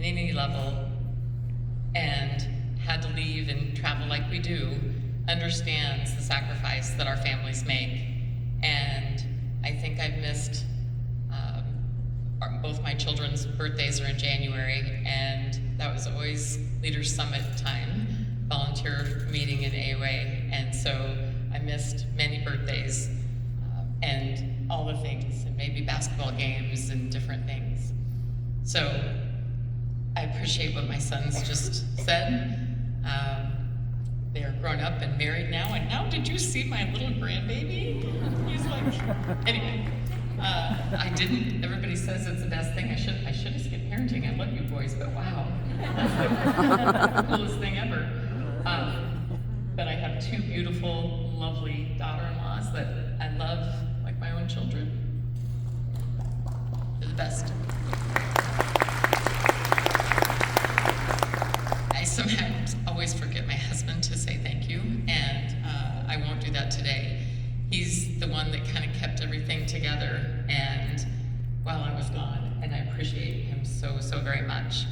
in any level and had to leave and travel like we do understands the sacrifice that our families make. And I think I've missed both my children's birthdays are in January, and that was always Leaders Summit time, volunteer meeting in AOA, and so I missed many birthdays and all the things, and maybe basketball games and different things. So I appreciate what my sons just said. They are grown up and married now, and now did you see my little grandbaby? He's like, anyway. I didn't. Everybody says it's the best thing. I should have skipped parenting. I love you boys, but wow, that's the coolest thing ever. But I have two beautiful, lovely daughter-in-laws that I love like my own children. They're the best. I sometimes always forget my husband to say thank you, and I won't do that today. He's the one that kind of kept everything together and while I was gone, and I appreciate him so, so very much.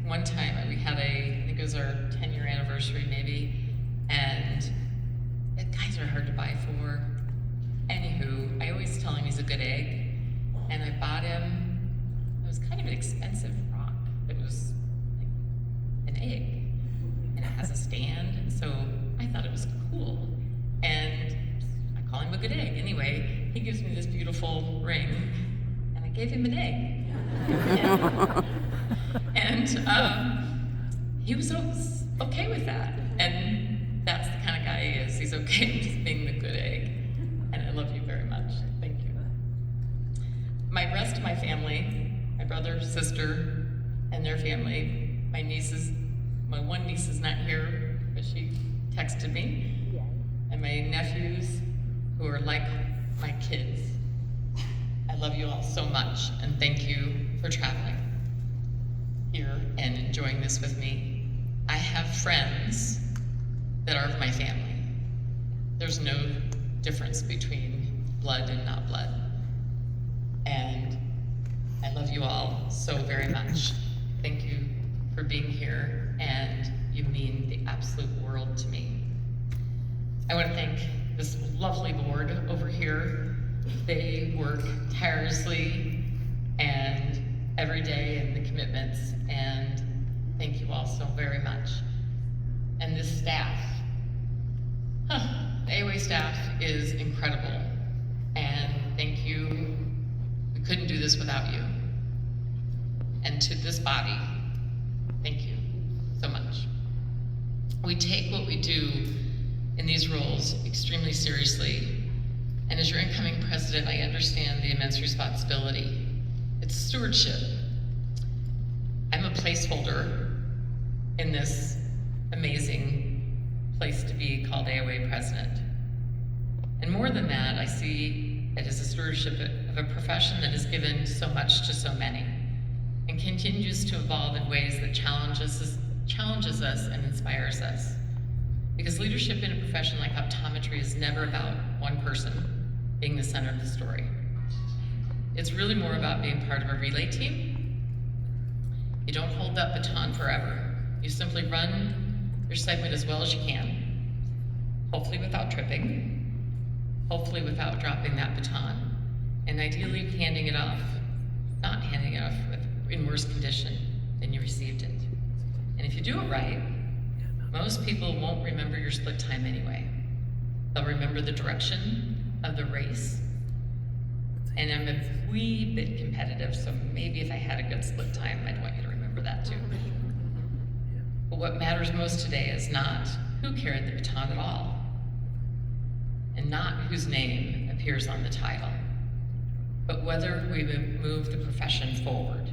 One time we had I think it was our 10-year anniversary maybe, and guys are hard to buy for. Anywho, I always tell him he's a good egg, and I bought him, it was kind of an expensive rock. It was like an egg, and it has a stand, and so I thought it was cool. And I call him a good egg. Anyway, he gives me this beautiful ring, and I gave him an egg. and he was okay with that. And that's the kind of guy he is. He's okay with just being the good egg. And I love you very much. Thank you. My rest of my family, my brother, sister, and their family, my nieces, my one niece is not here, but she texted me. And my nephews, who are like my kids. I love you all so much, and thank you for traveling here and enjoying this with me. I have friends that are of my family. There's no difference between blood and not blood. And I love you all so very much. Thank you for being here, and you mean the absolute world to me. I want to thank this lovely board over here. They work tirelessly and every day in the commitments, and thank you all so very much. And this staff, the AOA staff is incredible, and thank you. We couldn't do this without you. And to this body, thank you so much. We take what we do in these roles extremely seriously, and as your incoming president, I understand the immense responsibility. It's stewardship. I'm a placeholder in this amazing place to be called AOA President. And more than that, I see it as a stewardship of a profession that has given so much to so many and continues to evolve in ways that challenges us and inspires us. Because leadership in a profession like optometry is never about one person being the center of the story. It's really more about being part of a relay team. You don't hold that baton forever. You simply run your segment as well as you can, hopefully without tripping, hopefully without dropping that baton, and ideally handing it off, not handing it off in worse condition than you received it. And if you do it right, most people won't remember your split time anyway. They'll remember the direction of the race. And I'm a wee bit competitive, so maybe if I had a good split time, I'd want you to remember that too. But what matters most today is not who carried the baton at all, and not whose name appears on the title, but whether we move the profession forward.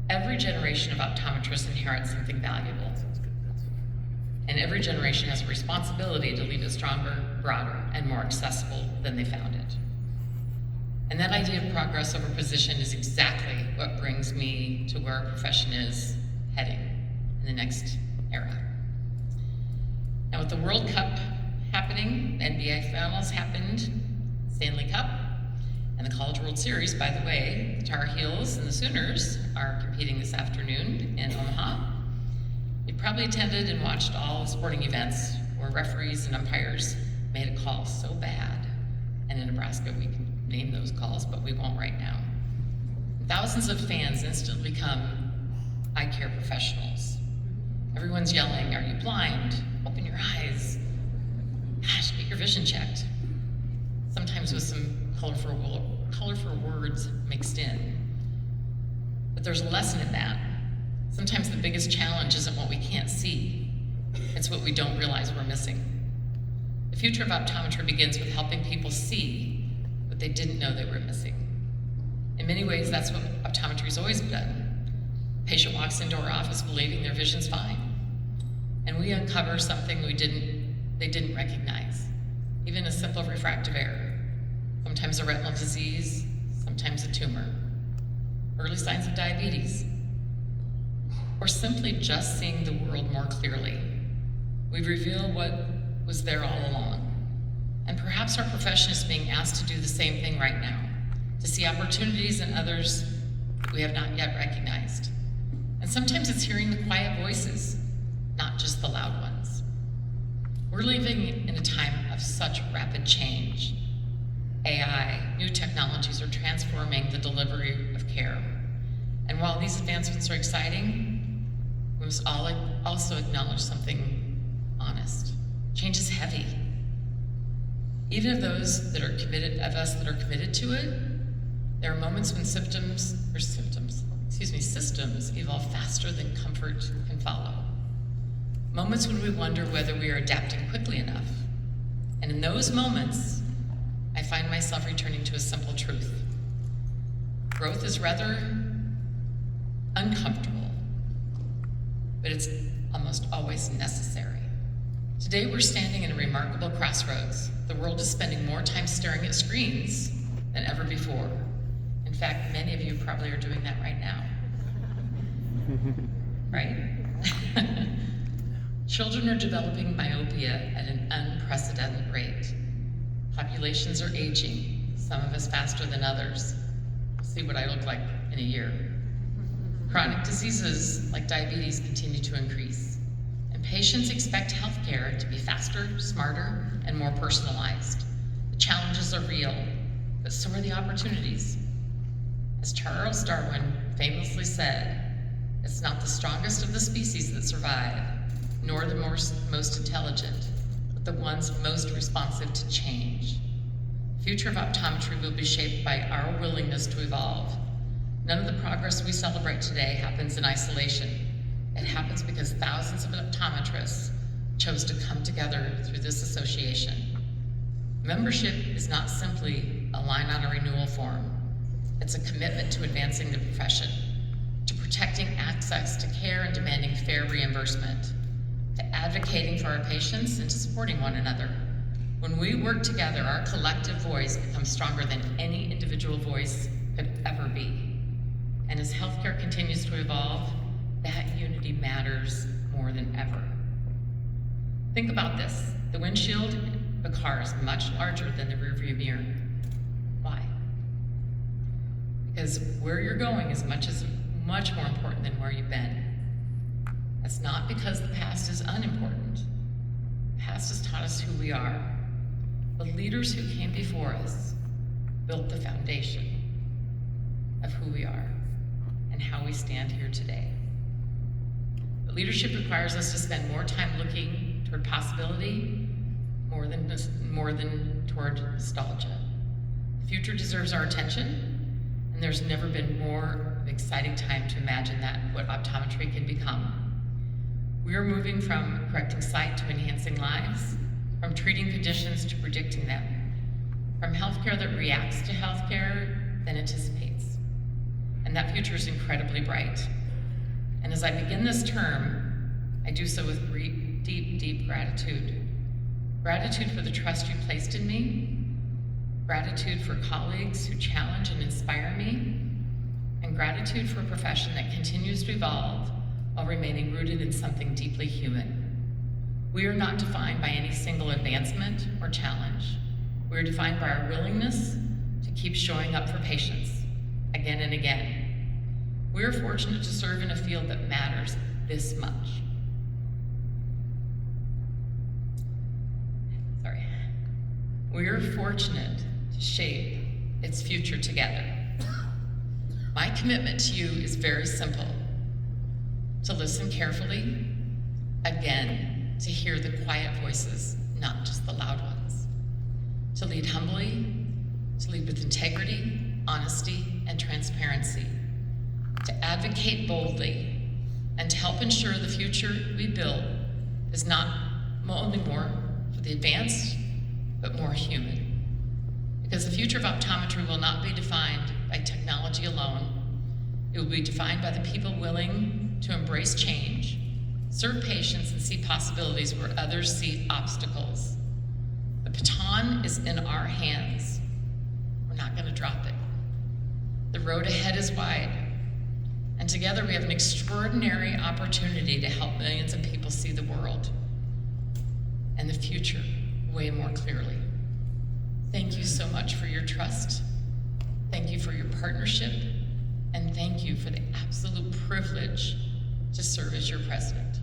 Every generation of optometrists inherits something valuable. And every generation has a responsibility to leave it stronger, broader, and more accessible than they found it. And that idea of progress over position is exactly what brings me to where our profession is heading in the next era. Now with the World Cup happening, NBA Finals happened, Stanley Cup, and And the College World Series, by the way, the Tar Heels and the Sooners are competing this afternoon in Omaha. You've probably attended and watched all the sporting events where referees and umpires made a call so bad. And in Nebraska, we can name those calls, but we won't right now. Thousands of fans instantly become eye care professionals. Everyone's yelling, "Are you blind? Open your eyes. Gosh, get your vision checked." Sometimes with some colorful words mixed in. But there's a lesson in that. Sometimes the biggest challenge isn't what we can't see, it's what we don't realize we're missing. The future of optometry begins with helping people see what they didn't know they were missing. In many ways, that's what optometry's always done. A patient walks into our office believing their vision's fine, and we uncover something they didn't recognize, even a simple refractive error. Sometimes a retinal disease, sometimes a tumor, early signs of diabetes, or simply just seeing the world more clearly. We reveal what was there all along. And perhaps our profession is being asked to do the same thing right now, to see opportunities in others we have not yet recognized. And sometimes it's hearing the quiet voices, not just the loud ones. We're living in a time of such rapid change. AI, new technologies are transforming the delivery of care. And while these advancements are exciting, we must also acknowledge something honest. Change is heavy. Even of those that are committed, of us that are committed to it, there are moments when systems evolve faster than comfort can follow. Moments when we wonder whether we are adapting quickly enough. And in those moments, I find myself returning to a simple truth. Growth is rather uncomfortable, but it's almost always necessary. Today we're standing in a remarkable crossroads. The world is spending more time staring at screens than ever before. In fact, many of you probably are doing that right now. Right? Children are developing myopia at an unprecedented rate. Populations are aging, some of us faster than others. See what I look like in a year. Chronic diseases like diabetes continue to increase, and patients expect healthcare to be faster, smarter, and more personalized. The challenges are real, but so are the opportunities. As Charles Darwin famously said, it's not the strongest of the species that survive, nor the most intelligent, but the ones most responsive to change. The future of optometry will be shaped by our willingness to evolve. None of the progress we celebrate today happens in isolation. It happens because thousands of optometrists chose to come together through this association. Membership is not simply a line on a renewal form. It's a commitment to advancing the profession, to protecting access to care and demanding fair reimbursement, to advocating for our patients and to supporting one another. When we work together, our collective voice becomes stronger than any individual voice could ever be. And as healthcare continues to evolve, that unity matters more than ever. Think about this. The windshield of a car is much larger than the rearview mirror. Why? Because where you're going is much more important than where you've been. That's not because the past is unimportant. The past has taught us who we are. The leaders who came before us built the foundation of who we are and how we stand here today. But leadership requires us to spend more time looking toward possibility more than toward nostalgia. The future deserves our attention, and there's never been more of an exciting time to imagine what optometry can become. We are moving from correcting sight to enhancing lives, from treating conditions to predicting them, from healthcare that reacts to healthcare then anticipates. And that future is incredibly bright. And as I begin this term, I do so with deep, deep gratitude. Gratitude for the trust you placed in me, gratitude for colleagues who challenge and inspire me, and gratitude for a profession that continues to evolve while remaining rooted in something deeply human. We are not defined by any single advancement or challenge. We are defined by our willingness to keep showing up for patients again and again. We're fortunate to serve in a field that matters this much. We're fortunate to shape its future together. My commitment to you is very simple: to listen carefully, again, to hear the quiet voices, not just the loud ones, to lead humbly, to lead with integrity, honesty, and transparency, to advocate boldly, and to help ensure the future we build is not only more for the advanced, but more human. Because the future of optometry will not be defined by technology alone. It will be defined by the people willing to embrace change, serve patients, and see possibilities where others see obstacles. The baton is in our hands. We're not going to drop it. The road ahead is wide, and together we have an extraordinary opportunity to help millions of people see the world and the future way more clearly. Thank you so much for your trust. Thank you for your partnership. And thank you for the absolute privilege to serve as your president.